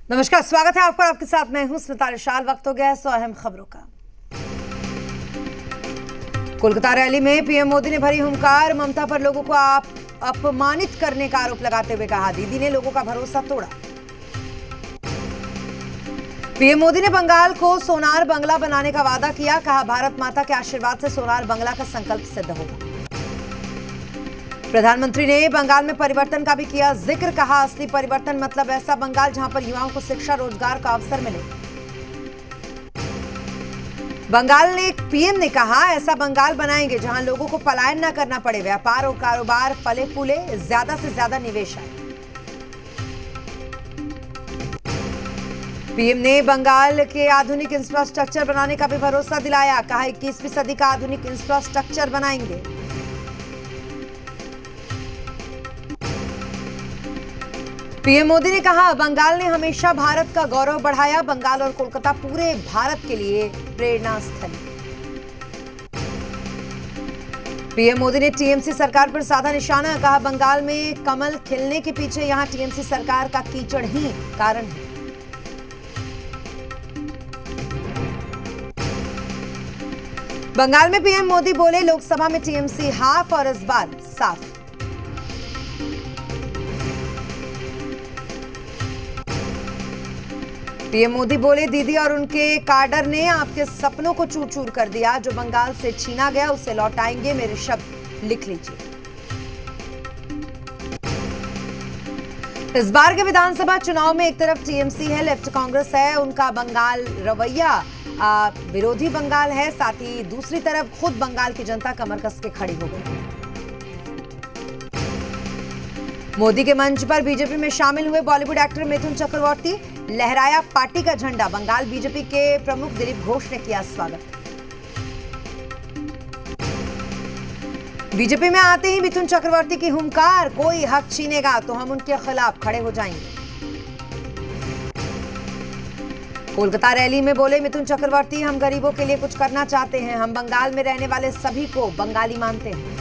नमस्कार, स्वागत है आपका। आपके साथ मैं हूं स्मिता रिशाल। वक्त हो गया है 100 अहम खबरों का। कोलकाता रैली में पीएम मोदी ने भरी हुंकार। ममता पर लोगों को अपमानित करने का आरोप लगाते हुए कहा, दीदी ने लोगों का भरोसा तोड़ा। पीएम मोदी ने बंगाल को सोनार बंगला बनाने का वादा किया। कहा, भारत माता के आशीर्वाद से सोनार बंगला का संकल्प सिद्ध होगा। प्रधानमंत्री ने बंगाल में परिवर्तन का भी किया जिक्र। कहा, असली परिवर्तन मतलब ऐसा बंगाल जहां पर युवाओं को शिक्षा रोजगार का अवसर मिले। बंगाल ने पीएम ने कहा, ऐसा बंगाल बनाएंगे जहां लोगों को पलायन न करना पड़े, व्यापार और कारोबार फले फूले, ज्यादा से ज्यादा निवेश आए। पीएम ने बंगाल के आधुनिक इंफ्रास्ट्रक्चर बनाने का भी भरोसा दिलाया। कहा, 21वीं सदी का आधुनिक इंफ्रास्ट्रक्चर बनाएंगे। पीएम मोदी ने कहा, बंगाल ने हमेशा भारत का गौरव बढ़ाया। बंगाल और कोलकाता पूरे भारत के लिए प्रेरणा स्थल। पीएम मोदी ने टीएमसी सरकार पर साधा निशाना। कहा, बंगाल में कमल खिलने के पीछे यहां टीएमसी सरकार का कीचड़ ही कारण है। बंगाल में पीएम मोदी बोले, लोकसभा में टीएमसी हाफ और इस बार साफ। पीएम मोदी बोले, दीदी और उनके काडर ने आपके सपनों को चूर चूर कर दिया। जो बंगाल से छीना गया उसे लौटाएंगे, मेरे शब्द लिख लीजिए। इस बार के विधानसभा चुनाव में एक तरफ टीएमसी है, लेफ्ट कांग्रेस है। उनका बंगाल रवैया विरोधी बंगाल है। साथ ही दूसरी तरफ खुद बंगाल की जनता कमर कस के खड़ी हो गई। मोदी के मंच पर बीजेपी में शामिल हुए बॉलीवुड एक्टर मिथुन चक्रवर्ती। लहराया पार्टी का झंडा। बंगाल बीजेपी के प्रमुख दिलीप घोष ने किया स्वागत। बीजेपी में आते ही मिथुन चक्रवर्ती की हुंकार, कोई हक छीनेगा तो हम उनके खिलाफ खड़े हो जाएंगे। कोलकाता रैली में बोले मिथुन चक्रवर्ती, हम गरीबों के लिए कुछ करना चाहते हैं। हम बंगाल में रहने वाले सभी को बंगाली मानते हैं।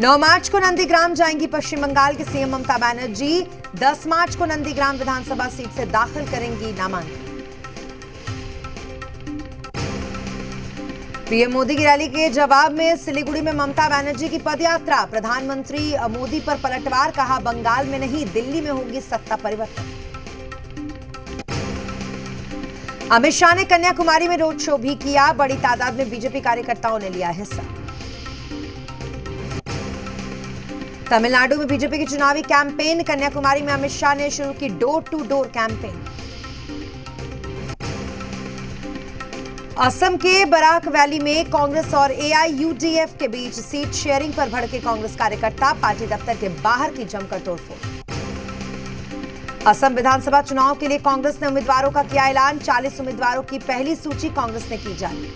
9 मार्च को नंदीग्राम जाएंगी पश्चिम बंगाल की सीएम ममता बनर्जी। 10 मार्च को नंदीग्राम विधानसभा सीट से दाखिल करेंगी नामांकन। पीएम मोदी की रैली के जवाब में सिलीगुड़ी में ममता बनर्जी की पदयात्रा। प्रधानमंत्री मोदी पर पलटवार। कहा, बंगाल में नहीं दिल्ली में होगी सत्ता परिवर्तन। अमित शाह ने कन्याकुमारी में रोड शो भी किया। बड़ी तादाद में बीजेपी कार्यकर्ताओं ने लिया हिस्सा। तमिलनाडु में बीजेपी की चुनावी कैंपेन। कन्याकुमारी में अमित शाह ने शुरू की door to door campaign. Assam के बराक वैली में कांग्रेस और एआईयूडीएफ के बीच सीट शेयरिंग पर भड़के कांग्रेस कार्यकर्ता। पार्टी दफ्तर के बाहर की जमकर तोड़फोड़। असम विधानसभा चुनाव के लिए कांग्रेस ने उम्मीदवारों का किया ऐलान। 40 उम्मीदवारों की पहली सूची कांग्रेस ने की जारी।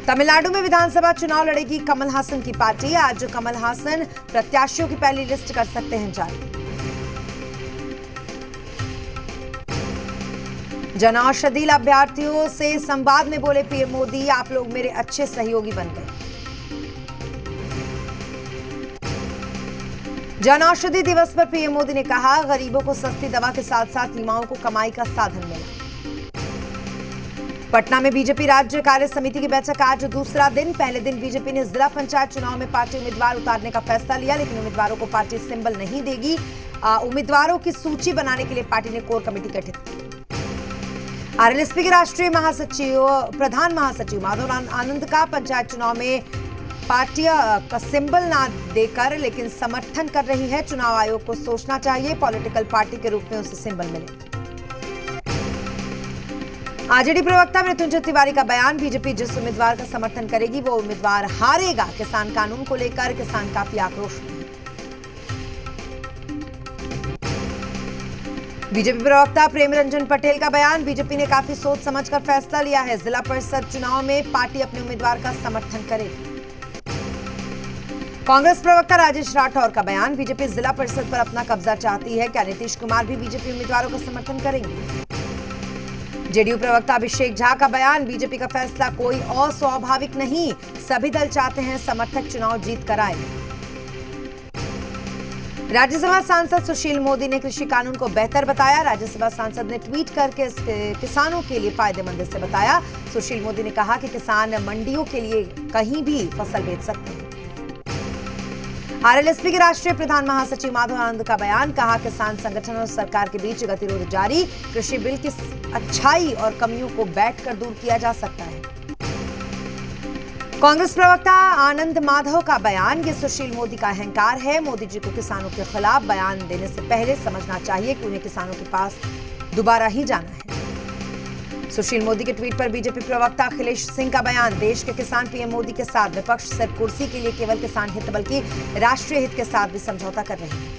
तमिलनाडु में विधानसभा चुनाव लड़ेगी कमल हासन की पार्टी। आज कमल हासन प्रत्याशियों की पहली लिस्ट कर सकते हैं जारी। जन औषधि लाभार्थियों से संवाद में बोले पीएम मोदी, आप लोग मेरे अच्छे सहयोगी बन गए। जन औषधि दिवस पर पीएम मोदी ने कहा, गरीबों को सस्ती दवा के साथ साथ युवाओं को कमाई का साधन मिला। पटना में बीजेपी राज्य कार्य समिति की बैठक आज दूसरा दिन। पहले दिन बीजेपी ने जिला पंचायत चुनाव में पार्टी उम्मीदवार उतारने का फैसला लिया, लेकिन उम्मीदवारों को पार्टी सिंबल नहीं देगी। उम्मीदवारों की सूची बनाने के लिए पार्टी ने कोर कमेटी गठित की। आरएलएसपी के राष्ट्रीय महासचिव प्रधान महासचिव माधव आनंद का पंचायत चुनाव में पार्टी का सिंबल ना देकर लेकिन समर्थन कर रही है। चुनाव आयोग को सोचना चाहिए, पॉलिटिकल पार्टी के रूप में उसे सिंबल मिले। आरजेडी प्रवक्ता मृत्युंजय तिवारी का बयान, बीजेपी जिस उम्मीदवार का समर्थन करेगी वो उम्मीदवार हारेगा। किसान कानून को लेकर किसान काफी आक्रोश में हैं। बीजेपी प्रवक्ता प्रेम रंजन पटेल का बयान, बीजेपी ने काफी सोच समझकर फैसला लिया है। जिला परिषद चुनाव में पार्टी अपने उम्मीदवार का समर्थन करेगी। कांग्रेस प्रवक्ता राजेश राठौर का बयान, बीजेपी जिला परिषद पर अपना कब्जा चाहती है। क्या नीतीश कुमार भी बीजेपी उम्मीदवारों का समर्थन करेंगे? जेडीयू प्रवक्ता अभिषेक झा का बयान, बीजेपी का फैसला कोई अस्वाभाविक नहीं, सभी दल चाहते हैं समर्थक चुनाव जीत कर आए। राज्यसभा सांसद सुशील मोदी ने कृषि कानून को बेहतर बताया। राज्यसभा सांसद ने ट्वीट करके किसानों के लिए फायदेमंद से बताया। सुशील मोदी ने कहा कि किसान मंडियों के लिए कहीं भी फसल बेच सकते हैं। आरएलएसपी के राष्ट्रीय प्रधान महासचिव माधव आनंद का बयान, कहा किसान संगठन और सरकार के बीच गतिरोध जारी। कृषि बिल की अच्छाई और कमियों को बैठकर दूर किया जा सकता है। कांग्रेस प्रवक्ता आनंद माधव का बयान, ये सुशील मोदी का अहंकार है। मोदी जी को किसानों के खिलाफ बयान देने से पहले समझना चाहिए कि उन्हें किसानों के पास दोबारा ही जाना है। सुशील मोदी के ट्वीट पर बीजेपी प्रवक्ता अखिलेश सिंह का बयान, देश के किसान पीएम मोदी के साथ विपक्ष सिर्फ कुर्सी के लिए केवल किसान हित बल्कि राष्ट्रीय हित के साथ भी समझौता कर रहे हैं।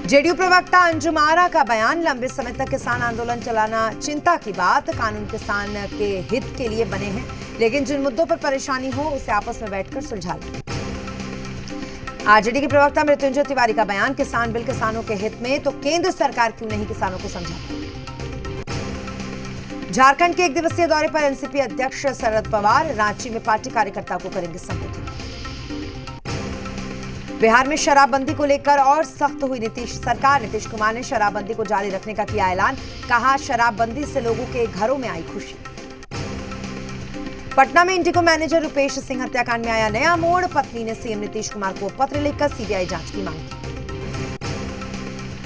जेडीयू प्रवक्ता अंजुम आरा का बयान, लंबे समय तक किसान आंदोलन चलाना चिंता की बात। कानून किसान के हित के लिए बने हैं, लेकिन जिन मुद्दों पर परेशानी हो उसे आपस में बैठकर सुलझा लें। आरजेडी के प्रवक्ता मृत्युंजय तिवारी का बयान, किसान बिल किसानों के हित में तो केंद्र सरकार क्यों नहीं किसानों को समझाती। झारखंड के एक दिवसीय दौरे पर एनसीपी अध्यक्ष शरद पवार, रांची में पार्टी कार्यकर्ताओं को करेंगे संबोधित। बिहार में शराबबंदी को लेकर और सख्त हुई नीतीश सरकार। नीतीश कुमार ने शराबबंदी को जारी रखने का किया ऐलान, कहा शराबबंदी से लोगों के घरों में आई खुशी। पटना में इंडिको मैनेजर रुपेश सिंह हत्याकांड में आया नया मोड़। पत्नी ने सीएम नीतीश कुमार को पत्र लिखकर सीबीआई जांच की मांग की।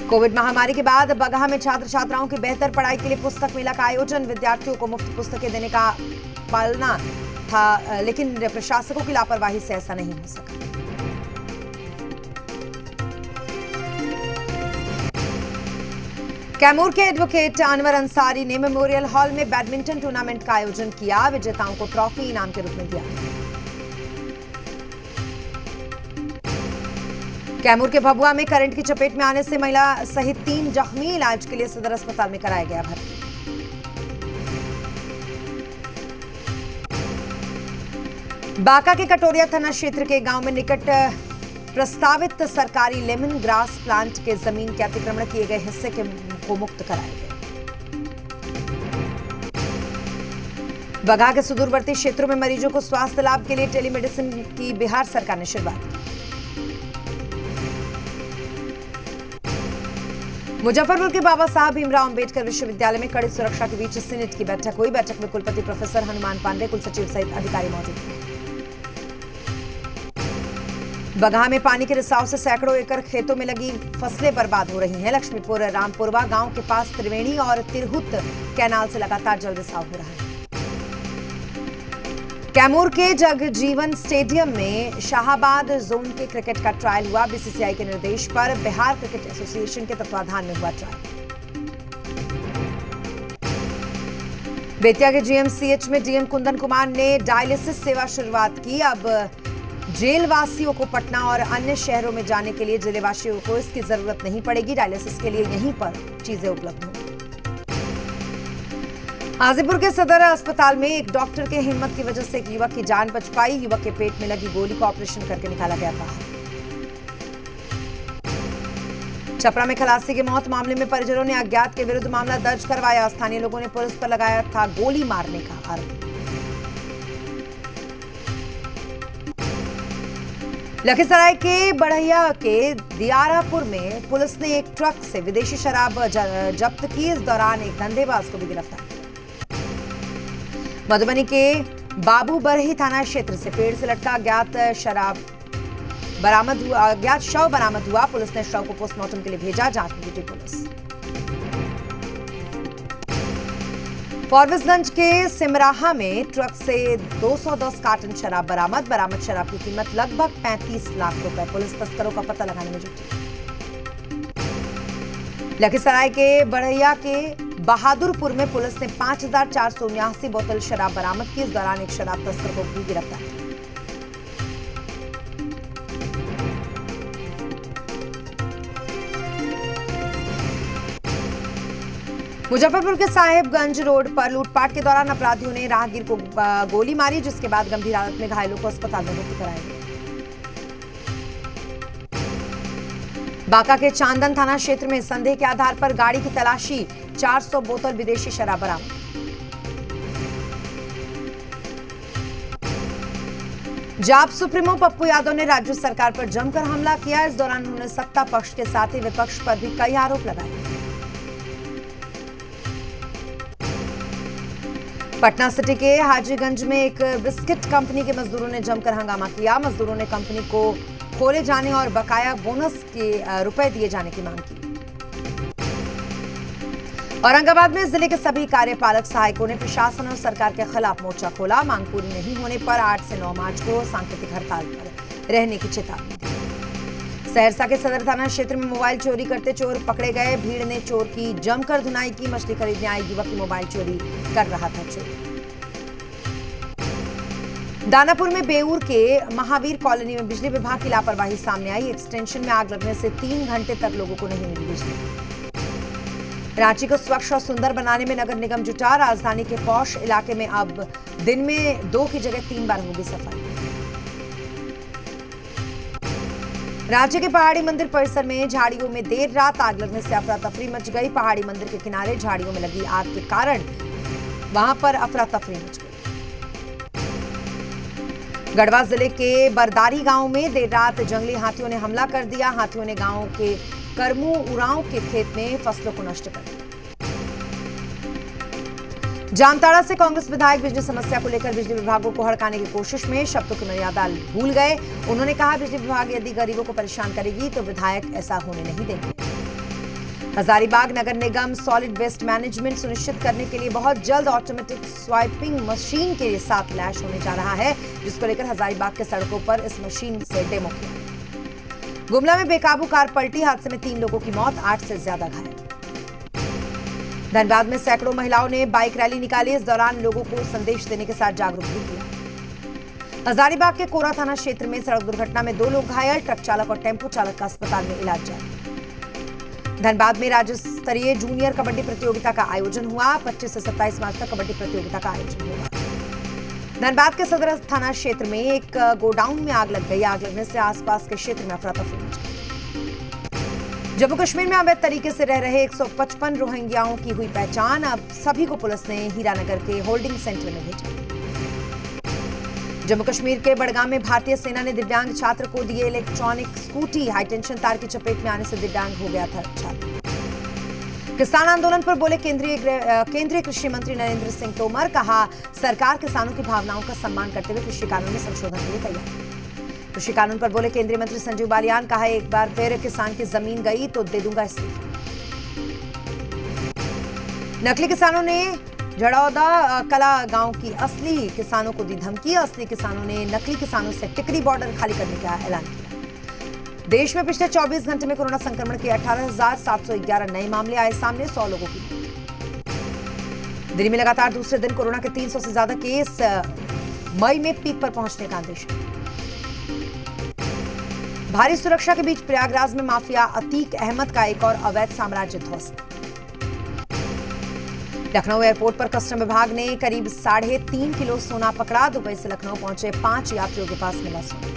कोविड महामारी के बाद बगहा में छात्र छात्राओं की बेहतर पढ़ाई के लिए पुस्तक मेला का आयोजन। विद्यार्थियों को मुफ्त पुस्तकें देने का पालना था, लेकिन प्रशासकों की लापरवाही से ऐसा नहीं हो सका। कैमूर के एडवोकेट अनवर अंसारी ने मेमोरियल हॉल में बैडमिंटन टूर्नामेंट का आयोजन किया। विजेताओं को ट्रॉफी इनाम के रूप में दिया। कैमूर के भभुआ में करंट की चपेट में आने से महिला सहित 3 जख्मी, इलाज के लिए सदर अस्पताल में कराया गया भर्ती। बांका के कटोरिया थाना क्षेत्र के गांव में निकट प्रस्तावित सरकारी लेमन ग्रास प्लांट के जमीन के अतिक्रमण किए गए हिस्से को मुक्त कराया गया। बगहा के सुदूरवर्ती क्षेत्रों में मरीजों को स्वास्थ्य लाभ के लिए टेलीमेडिसिन की बिहार सरकार ने शुरुआत की। मुजफ्फरपुर के बाबा साहब भीमराव अंबेडकर विश्वविद्यालय में कड़ी सुरक्षा के बीच सीनेट की बैठक हुई। बैठक में कुलपति प्रोफेसर हनुमान पांडे, कुलसचिव सहित अधिकारी मौजूद थे। बगहा में पानी के रिसाव से सैकड़ों एकड़ खेतों में लगी फसलें बर्बाद हो रही हैं। लक्ष्मीपुर रामपुरवा गांव के पास त्रिवेणी और तिरहुत कैनाल से लगातार जल रिसाव हो रहा है। कैमूर के जगजीवन स्टेडियम में शाहाबाद जोन के क्रिकेट का ट्रायल हुआ। बीसीसीआई के निर्देश पर बिहार क्रिकेट एसोसिएशन के तत्वाधान में हुआ ट्रायल। बेतिया के जीएमसीएच में डीएम कुंदन कुमार ने डायलिसिस सेवा शुरुआत की। अब जेल वासियों को पटना और अन्य शहरों में जाने के लिए जिलेवासियों को इसकी जरूरत नहीं पड़ेगी। डायलिसिस के लिए यहीं पर चीजें उपलब्ध होंगी। हाजीपुर के सदर अस्पताल में एक डॉक्टर के हिम्मत की वजह से एक युवक की जान बच पाई। युवक के पेट में लगी गोली का ऑपरेशन करके निकाला गया बाहर। छपरा में खलासी की मौत मामले में परिजनों ने अज्ञात के विरुद्ध मामला दर्ज करवाया। स्थानीय लोगों ने पुलिस पर लगाया था गोली मारने का आरोप। लखीसराय के बढ़ैया के दियारापुर में पुलिस ने एक ट्रक से विदेशी शराब जब्त की। इस दौरान एक धंधेबाज को भी गिरफ्तार किया। मधुबनी के बाबू बरही थाना क्षेत्र से पेड़ से लटका अज्ञात शव बरामद हुआ। पुलिस ने शव को पोस्टमार्टम के लिए भेजा। जांच में जुटी पुलिस। फॉरबिसगंज के सिमराहा में ट्रक से 210 कार्टन शराब बरामद शराब की कीमत लगभग 35 लाख रुपए। पुलिस तस्करों का पता लगाने में जुटी। लखीसराय के बढ़ैया के बहादुरपुर में पुलिस ने 5479 बोतल शराब बरामद की। इस दौरान एक शराब तस्कर को भी गिरफ्तार किया। मुजफ्फरपुर के साहेबगंज रोड पर लूटपाट के दौरान अपराधियों ने राहगीर को गोली मारी, जिसके बाद गंभीर हालत में घायलों को अस्पताल में भर्ती कराया गया। बांका के चांदन थाना क्षेत्र में संदेह के आधार पर गाड़ी की तलाशी, 400 बोतल विदेशी शराब बरामद। जाप सुप्रीमो पप्पू यादव ने राज्य सरकार पर जमकर हमला किया। इस दौरान उन्होंने सत्ता पक्ष के साथ ही विपक्ष पर भी कई आरोप लगाए। पटना सिटी के हाजीगंज में एक बिस्किट कंपनी के मजदूरों ने जमकर हंगामा किया। मजदूरों ने कंपनी को खोले जाने और बकाया बोनस के रुपए दिए जाने की मांग की। औरंगाबाद में जिले के सभी कार्यपालक सहायकों ने प्रशासन और सरकार के खिलाफ मोर्चा खोला। मांग पूरी नहीं होने पर 8 से 9 मार्च को सांकेतिक हड़ताल पर रहने की चेतावनी दी। सहरसा के सदर थाना क्षेत्र में मोबाइल चोरी करते चोर पकड़े गए। भीड़ ने चोर की जमकर धुनाई की। मछली खरीदने आए युवक की मोबाइल चोरी कर रहा था चोरी। दानापुर में बेऊर के महावीर कॉलोनी में बिजली विभाग की लापरवाही सामने आई। एक्सटेंशन में आग लगने से 3 घंटे तक लोगों को नहीं मिली बिजली। रांची को स्वच्छ और सुंदर बनाने में नगर निगम जुटा। राजधानी के पौष इलाके में अब दिन में 2 की जगह 3 बार होगी सफाई। रांची के पहाड़ी मंदिर परिसर में झाड़ियों में देर रात आग लगने से अफरा तफरी मच गई। पहाड़ी मंदिर के किनारे झाड़ियों में लगी आग के कारण वहां पर अफरा तफरी मच गई। गढ़वा जिले के बरदारी गांव में देर रात जंगली हाथियों ने हमला कर दिया। हाथियों ने गांव के करमू उरांव के खेत में फसलों को नष्ट कर दिया। जामताड़ा से कांग्रेस विधायक बिजली समस्या को लेकर बिजली विभागों को हड़काने की कोशिश में शब्दों की मर्यादा भूल गए। उन्होंने कहा, बिजली विभाग यदि गरीबों को परेशान करेगी तो विधायक ऐसा होने नहीं देंगे। हजारीबाग नगर निगम सॉलिड वेस्ट मैनेजमेंट सुनिश्चित करने के लिए बहुत जल्द ऑटोमेटिक स्वाइपिंग मशीन के साथ लैश होने जा रहा है, जिसको लेकर हजारीबाग के सड़कों पर इस मशीन से डेमो किया। गुमला में बेकाबू कार पलटी। हादसे में 3 लोगों की मौत, 8 से ज्यादा घायल। धनबाद में सैकड़ों महिलाओं ने बाइक रैली निकाली। इस दौरान लोगों को संदेश देने के साथ जागरूक भी किया। हजारीबाग के कोरा थाना क्षेत्र में सड़क दुर्घटना में 2 लोग घायल। ट्रक चालक और टेम्पो चालक का अस्पताल में इलाज जारी। धनबाद में राज्य स्तरीय जूनियर कबड्डी प्रतियोगिता का आयोजन हुआ। 25 से 27 मार्च तक कबड्डी प्रतियोगिता का आयोजन होगा। धनबाद के सदर थाना क्षेत्र में एक गोडाउन में आग लग गई। आग लगने से आसपास के क्षेत्र में अफरा तफरी मच गई। जम्मू कश्मीर में अवैध तरीके से रह रहे 155 रोहिंग्याओं की हुई पहचान। अब सभी को पुलिस ने हीरानगर के होल्डिंग सेंटर में भेजा। जम्मू कश्मीर के बड़गाम में भारतीय सेना ने दिव्यांग छात्र को दिए इलेक्ट्रॉनिक स्कूटी। हाईटेंशन तार की चपेट में आने से दिव्यांग हो गया था छात्र। किसान आंदोलन पर बोले केंद्रीय कृषि मंत्री नरेंद्र सिंह तोमर। कहा, सरकार किसानों की भावनाओं का सम्मान करते हुए कृषि कानून में संशोधन के लिए तैयार। कृषि कानून पर बोले केंद्रीय मंत्री संजीव बालियान। कहा, एक बार फिर किसान की जमीन गई तो दे दूंगा इस्तीफा। नकली किसानों ने झड़ौदा कला गांव की असली किसानों को दी धमकी। असली किसानों ने नकली किसानों से टिकरी बॉर्डर खाली करने का ऐलान किया। देश में पिछले 24 घंटे में कोरोना संक्रमण के 18,711 नए मामले आए सामने। 100 लोगों की मौत। दिल्ली में लगातार दूसरे दिन कोरोना के 300 से ज्यादा केस। मई में पीक पर पहुंचने का अंदेशा। भारी सुरक्षा के बीच प्रयागराज में माफिया अतीक अहमद का एक और अवैध साम्राज्य ध्वस्त। लखनऊ एयरपोर्ट पर कस्टम विभाग ने करीब 3.5 किलो सोना पकड़ा। दुबई से लखनऊ पहुंचे 5 यात्रियों के पास मिला सोना।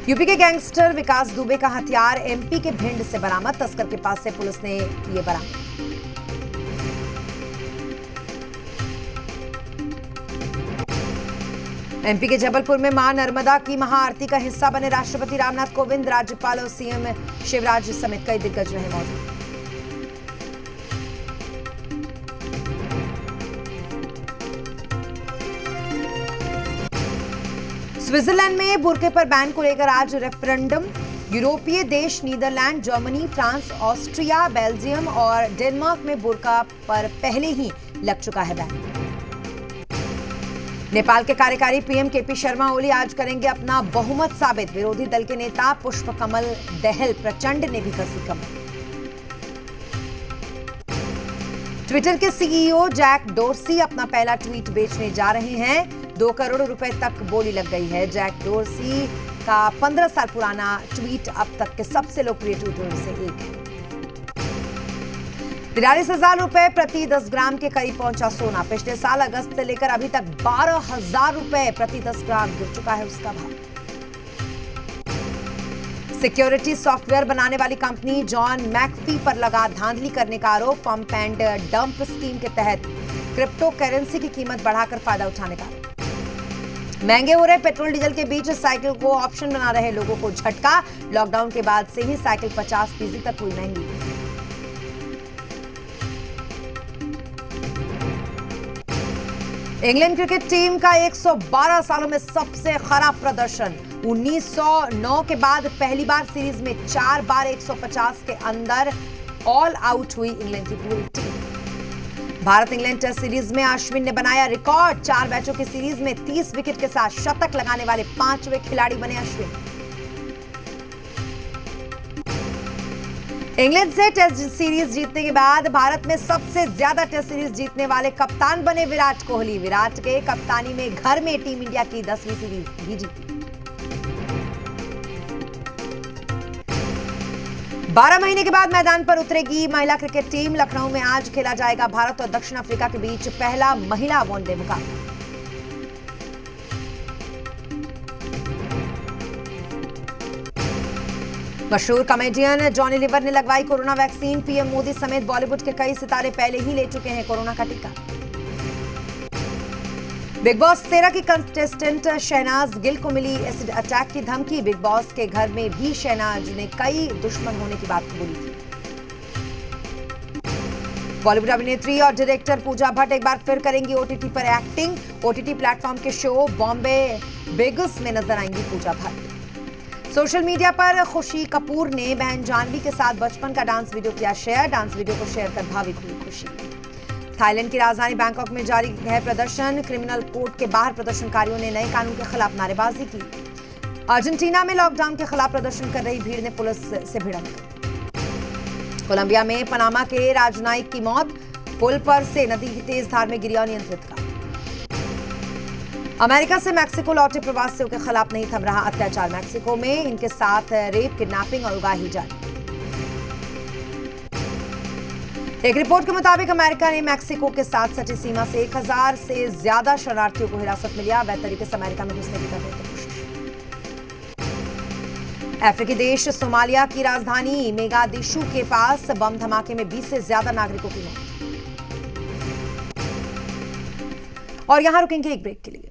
यूपी के गैंगस्टर विकास दुबे का हथियार एमपी के भिंड से बरामद। तस्कर के पास से पुलिस ने किए बरामद। एमपी के जबलपुर में मां नर्मदा की महाआरती का हिस्सा बने राष्ट्रपति रामनाथ कोविंद। राज्यपाल और सीएम शिवराज समेत कई दिग्गज रहे मौजूद। स्विट्जरलैंड में बुर्के पर बैन को लेकर आज रेफरेंडम। यूरोपीय देश Netherland, Germany, France, Austria, Belgium और डेनमार्क में बुर्का पर पहले ही लग चुका है बैन। नेपाल के कार्यकारी पीएम केपी शर्मा ओली आज करेंगे अपना बहुमत साबित। विरोधी दल के नेता पुष्प कमल दहल प्रचंड ने भी कसी कमर। ट्विटर के सीईओ जैक डोर्सी अपना पहला ट्वीट बेचने जा रहे हैं। 2 करोड़ रुपए तक बोली लग गई है। जैक डोर्सी का 15 साल पुराना ट्वीट अब तक के सबसे लोकप्रिय ट्वीटों में से एक है। 43,000 रुपए प्रति 10 ग्राम के करीब पहुंचा सोना। पिछले साल अगस्त से लेकर अभी तक 12,000 रुपए प्रति 10 ग्राम गिर चुका है उसका भाव। सिक्योरिटी सॉफ्टवेयर बनाने वाली कंपनी जॉन मैकफी पर लगा धांधली करने का आरोप। पंप एंड डंप स्कीम के तहत क्रिप्टो करेंसी की कीमत बढ़ाकर फायदा उठाने का आरोप। महंगे हो रहे पेट्रोल डीजल के बीच साइकिल को ऑप्शन बना रहे लोगों को झटका। लॉकडाउन के बाद से ही साइकिल 50% तक हुई महंगी। इंग्लैंड क्रिकेट टीम का 112 सालों में सबसे खराब प्रदर्शन। 1909 के बाद पहली बार सीरीज में 4 बार 150 के अंदर ऑल आउट हुई इंग्लैंड की पूरी team. Bharat England test series में अश्विन ने बनाया रिकॉर्ड। 4 मैचों की सीरीज में 30 विकेट के साथ शतक लगाने वाले 5वें खिलाड़ी बने अश्विन। इंग्लैंड से टेस्ट सीरीज जीतने के बाद भारत में सबसे ज्यादा टेस्ट सीरीज जीतने वाले कप्तान बने विराट कोहली। विराट के कप्तानी में घर में टीम इंडिया की 10वीं सीरीज भी जीती। 12 महीने के बाद मैदान पर उतरेगी महिला क्रिकेट टीम। लखनऊ में आज खेला जाएगा भारत और दक्षिण अफ्रीका के बीच पहला महिला वनडे मुकाबला। मशहूर कॉमेडियन जॉनी लीवर ने लगवाई कोरोना वैक्सीन। पीएम मोदी समेत बॉलीवुड के कई सितारे पहले ही ले चुके हैं कोरोना का टीका। बिग बॉस 13 की कंटेस्टेंट शहनाज गिल को मिली एसिड अटैक की धमकी। बिग बॉस के घर में भी शहनाज ने कई दुश्मन होने की बात कबूली थी। बॉलीवुड अभिनेत्री और डायरेक्टर पूजा भट्ट एक बार फिर करेंगी ओटीटी पर एक्टिंग। ओटीटी प्लेटफॉर्म के शो बॉम्बे बेगस में नजर आएंगी पूजा भट्ट। सोशल मीडिया पर खुशी कपूर ने बहन जानवी के साथ बचपन का डांस वीडियो किया शेयर। डांस वीडियो को शेयर कर भावुक हुई खुशी। थाईलैंड की राजधानी बैंकॉक में जारी है प्रदर्शन। क्रिमिनल कोर्ट के बाहर प्रदर्शनकारियों ने नए कानून के खिलाफ नारेबाजी की। अर्जेंटीना में लॉकडाउन के खिलाफ प्रदर्शन कर रही भीड़ ने पुलिस से भिड़ंत। कोलंबिया में पनामा के राजनयिक की मौत। पुल पर से नदी की तेज धार में गिरी अनियंत्रित कार। अमेरिका से मैक्सिको लौटे प्रवासियों के खिलाफ नहीं थम रहा अत्याचार। मैक्सिको में इनके साथ रेप, किडनैपिंग और उगाही जारी। एक रिपोर्ट के मुताबिक अमेरिका ने मैक्सिको के साथ सटी सीमा से 1000 से ज्यादा शरणार्थियों को हिरासत में लिया। अवैध तरीके से अमेरिका में घुसने की कर रही थी कोशिश। अफ्रीकी देश सोमालिया की राजधानी मोगादिशु के पास बम धमाके में 20 से ज्यादा नागरिकों की मौत। और यहां रुकेंगे एक ब्रेक के लिए।